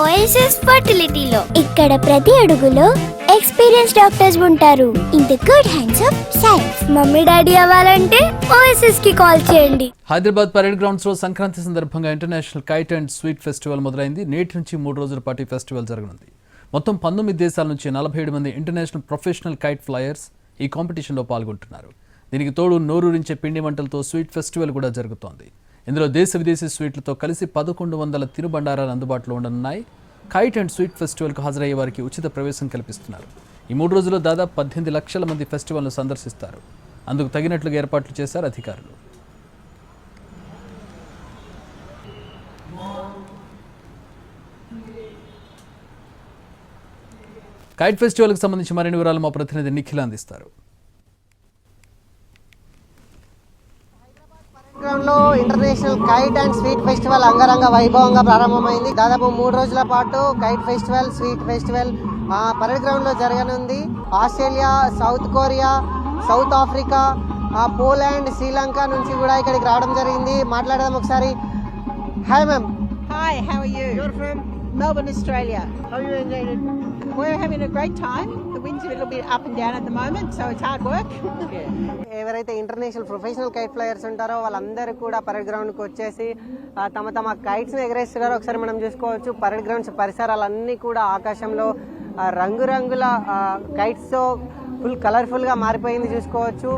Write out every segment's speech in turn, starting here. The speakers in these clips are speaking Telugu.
ఓఎస్ఎస్ ఫర్టిలిటీలో ఇక్కడ ప్రతి అడుగులో ఎక్స్పీరియన్స్ డాక్టర్స్ ఉంటారు. In the good hands of science. Mummy daddy అవ్వాలంటే ఓఎస్ఎస్ కి కాల్ చేయండి. హైదరాబాద్ పరేడ్ గ్రౌండ్స్ లో సంక్రాంతి సందర్భంగా international kite and sweet festival మొదలైంది. నేటి నుంచి 3 రోజుల పాటు ఫెస్టివల్ జరగనుంది. మొత్తం 19 దేశాల నుంచి 47 మంది ఇంటర్నేషనల్ ప్రొఫెషనల్ కైట్ ఫ్లయర్స్ ఈ కాంపిటీషన్లో పాల్గొంటున్నారు. దీనికి తోడు నోరూరించే పిండి వంటలతో స్వీట్ ఫెస్టివల్ కూడా జరుగుతోంది. ఇందులో దేశ విదేశీ స్వీట్లతో కలిసి 1100 తినుబండారాలు అందుబాటులో ఉండనున్నాయి. కైట్ అండ్ స్వీట్ ఫెస్టివల్కు హాజరయ్యే వారికి ఉచిత ప్రవేశం కల్పిస్తున్నారు. ఈ 3 రోజుల్లో దాదాపు 18 లక్షల మంది ఫెస్టివల్ను సందర్శిస్తారు. అందుకు తగినట్లుగా ఏర్పాట్లు చేశారు అధికారులు. కైట్ ఫెస్టివల్కి సంబంధించి మరిన్ని వివరాలు మా ప్రతినిధి నిఖిల్ అందిస్తారు. లో international kite and sweet festival అంగరంగ వైభవంగా ప్రారంభమైంది. దాదాపు 3 రోజుల పాటు kite festival, sweet festival parade ground లో జరగనుంది. Australia, south Korea, south Africa, Poland, Sri Lanka నుంచి కూడా ఇక్కడికి రావడం జరిగింది. మాట్లాడదాం ఒకసారి. Hi ma'am. Hi, how are you? You're from Melbourne, Australia. how you enjoyed it? We're having a great time. The wind's a little bit up and down at the moment, so it's hard work. ఎవరైతే ఇంటర్నేషనల్ ప్రొఫెషనల్ కైట్ ఫ్లయర్స్ ఉంటారో వాళ్ళందరూ కూడా పరేడ్ గ్రౌండ్కి వచ్చేసి తమ కైట్స్ని ఎగరేస్తున్నారు. ఒకసారి మనం చూసుకోవచ్చు పరేడ్ గ్రౌండ్స్ పరిసరాలన్నీ కూడా ఆకాశంలో రంగురంగుల కైట్స్తో ఫుల్ కలర్ఫుల్గా మారిపోయింది చూసుకోవచ్చు.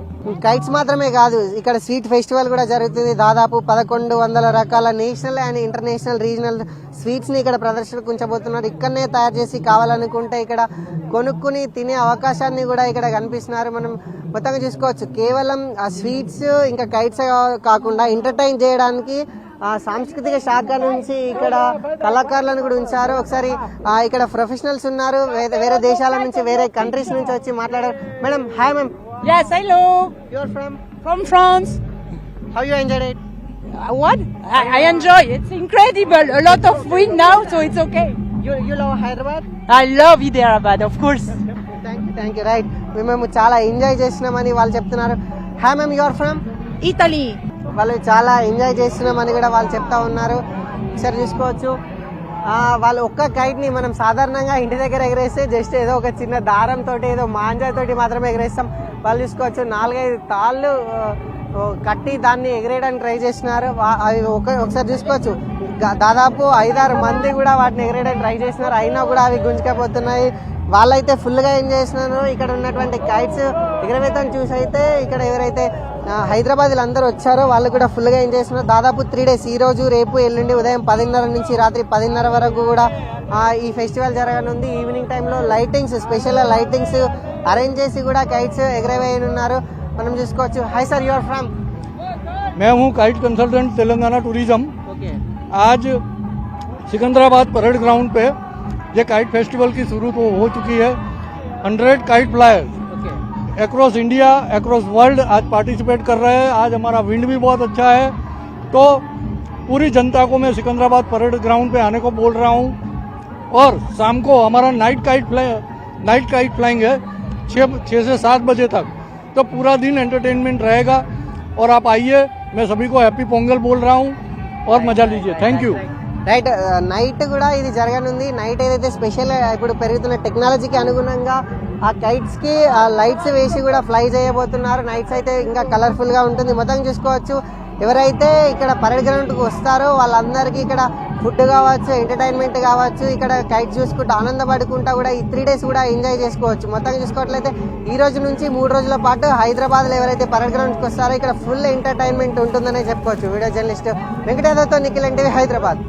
కైట్స్ మాత్రమే కాదు, ఇక్కడ స్వీట్ ఫెస్టివల్ కూడా జరుగుతుంది. దాదాపు 1100 రకాల నేషనల్ అండ్ ఇంటర్నేషనల్ రీజనల్ స్వీట్స్ని ఇక్కడ ప్రదర్శనకు ఉంచబోతున్నారు. ఇక్కడనే తయారు చేసి కావాలనుకుంటే ఇక్కడ కొనుక్కుని తినే అవకాశాన్ని కూడా ఇక్కడ కనిపిస్తున్నారు. మనం మొత్తంగా చూసుకోవచ్చు. కేవలం ఆ స్వీట్స్ ఇంకా కైట్స్ కాకుండా ఎంటర్టైన్ చేయడానికి సాంస్కృతిక శాఖ నుంచి ఇక్కడ కళాకారులను కూడా ఉంచారు. ఒకసారి ఇక్కడ ప్రొఫెషనల్స్ ఉన్నారు, వేరే దేశాల నుంచి, వేరే కంట్రీస్ నుంచి వచ్చి మాట్లాడారు. Madam, hi ma'am. Yes, hello. You're From France. how you enjoyed it? What? I enjoy. It's incredible. A lot of wind now, so it's okay. You love Hyderabad? I love Hyderabad, of course. Thank you. Right, మేము చాలా ఎంజాయ్ చేసినామని వాళ్ళు చెప్తున్నారు. Hi ma'am, you're from Italy. వాళ్ళు చాలా ఎంజాయ్ చేస్తున్నామని కూడా వాళ్ళు చెప్తా ఉన్నారు. ఒకసారి చూసుకోవచ్చు. వాళ్ళు ఒక్క కైట్ని మనం సాధారణంగా ఇంటి దగ్గర ఎగరేస్తే జస్ట్ ఏదో ఒక చిన్న దారంతో, ఏదో మాంజాతోటి మాత్రమే ఎగరేస్తాం. వాళ్ళు చూసుకోవచ్చు 4-5 తాళ్ళు కట్టి దాన్ని ఎగరేయడానికి ట్రై చేస్తున్నారు. అవి ఒకసారి చూసుకోవచ్చు. దాదాపు 5-6 మంది కూడా వాటిని ఎగరేయడానికి ట్రై చేస్తున్నారు. అయినా కూడా అవి గుంజుకపోతున్నాయి. వాళ్ళైతే ఫుల్గా ఎంజాయ్ చేస్తున్నారు. ఇక్కడ ఉన్నటువంటి కైట్స్ ఎగరవేతను చూసి అయితే ఇక్కడ ఎవరైతే హైదరాబాద్లో అందరూ వచ్చారో వాళ్ళు కూడా ఫుల్గా ఎంజాయ్ చేస్తున్నారు. దాదాపు 3 days, ఈ రోజు, రేపు, ఎల్లుండి ఉదయం 10:30 నుంచి రాత్రి 10:30 వరకు కూడా ఈ ఫెస్టివల్ జరగనుంది. ఈవినింగ్ టైంలో లైటింగ్స్, స్పెషల్ లైటింగ్స్ అరేంజ్ చేసి కూడా కైట్స్ ఎగరవేయనున్నారు. మనం చూసుకోవచ్చు. Hi sir, you're from? मैं हूं काइट कंसल्टेंट, तेलंगाना टूरिज्म। आज सिकंदराबाद परेड ग्राउंड पे ये काइट फेस्टिवल की शुरू तो हो चुकी है। 100 kite flyers across India, across world आज पार्टिसिपेट कर रहे हैं। आज हमारा विंड भी बहुत अच्छा है, तो पूरी जनता को मैं सिकंदराबाद परेड ग्राउंड पे आने को बोल रहा हूँ। और शाम को हमारा नाइट काइट फ्लाइंग है 6 से 7 बजे तक, तो पूरा दिन एंटरटेनमेंट रहेगा। और आप आइए, मैं सभी को हैप्पी पोंगल बोल रहा हूँ और मजा लीजिए। Thank you. రైట్, నైట్ కూడా ఇది జరగనుంది. నైట్ ఏదైతే స్పెషల్ ఇప్పుడు పెరుగుతున్న టెక్నాలజీకి అనుగుణంగా ఆ కైట్స్కి లైట్స్ వేసి కూడా ఫ్లై చేయబోతున్నారు. నైట్స్ అయితే ఇంకా కలర్ఫుల్గా ఉంటుంది. మొత్తం చూసుకోవచ్చు. ఎవరైతే ఇక్కడ పరేడ్ గ్రౌండ్కి వస్తారో వాళ్ళందరికీ ఇక్కడ ఫుడ్ కావచ్చు, ఎంటర్టైన్మెంట్ కావచ్చు, ఇక్కడ కైట్స్ చూసుకుంటూ ఆనందపడుకుంటా కూడా ఈ 3 days కూడా ఎంజాయ్ చేసుకోవచ్చు. మొత్తం చూసుకోవట్లయితే ఈ రోజు నుంచి 3 రోజుల పాటు హైదరాబాద్లో ఎవరైతే పరేడ్ గ్రౌండ్కి వస్తారో ఇక్కడ ఫుల్ ఎంటర్టైన్మెంట్ ఉంటుందనే చెప్పుకోవచ్చు. వీడియో జర్నలిస్ట్ వెంకటేశ్వర్తో నిఖిల్, ఎన్టీవీ, హైదరాబాద్.